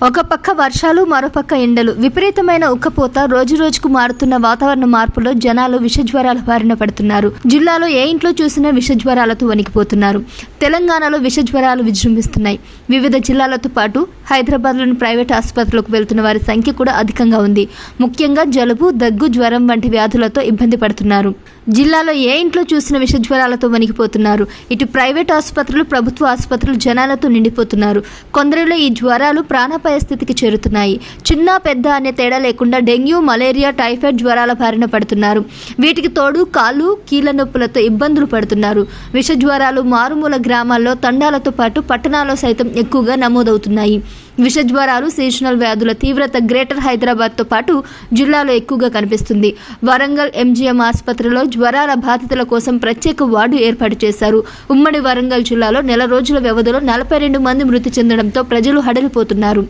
ఒక పక్క వర్షాలు, మరోపక్క ఎండలు, విపరీతమైన ఉక్కపోత, రోజురోజుకు మారుతున్న వాతావరణ మార్పులో జనాలు విషజ్వరాల బారిన పడుతున్నారు. జిల్లాలో ఏ ఇంట్లో చూసినా విషజ్వరాలతో వణికిపోతున్నారు. తెలంగాణలో విషజ్వరాలు విజృంభిస్తున్నాయి. వివిధ జిల్లాలతో పాటు హైదరాబాద్లోని ప్రైవేట్ ఆసుపత్రులకు వెళ్తున్న వారి సంఖ్య కూడా అధికంగా ఉంది. ముఖ్యంగా జలుబు, దగ్గు, జ్వరం వంటి వ్యాధులతో ఇబ్బంది పడుతున్నారు. జిల్లాలో ఏ ఇంట్లో చూసిన విషజ్వరాలతో వణికిపోతున్నారు. ఇటు ప్రైవేట్ ఆసుపత్రులు, ప్రభుత్వ ఆసుపత్రులు జనాలతో నిండిపోతున్నారు. కొందరిలో ఈ జ్వరాలు ప్రాణాపాయ స్థితికి చేరుతున్నాయి. చిన్న పెద్ద అనే తేడా లేకుండా డెంగ్యూ, మలేరియా, టైఫాయిడ్ జ్వరాల బారిన పడుతున్నారు. వీటికి తోడు కాళ్ళు, కీళ్ల నొప్పులతో ఇబ్బందులు పడుతున్నారు. విష జ్వరాలు మారుమూల గ్రామాల్లో, తండాలతో పాటు పట్టణాల్లో సైతం ఎక్కువగా నమోదవుతున్నాయి. విష జ్వరాలు, సీజనల్ వ్యాధుల తీవ్రత గ్రేటర్ హైదరాబాద్తో పాటు జిల్లాలో ఎక్కువగా కనిపిస్తుంది. వరంగల్ ఎంజీఎం ఆసుపత్రిలో జ్వరాల బాధితుల కోసం ప్రత్యేక వార్డు ఏర్పాటు చేశారు. ఉమ్మడి వరంగల్ జిల్లాలో నెల రోజుల వ్యవధిలో 42 మంది మృతి చెందడంతో ప్రజలు హడలిపోతున్నారు.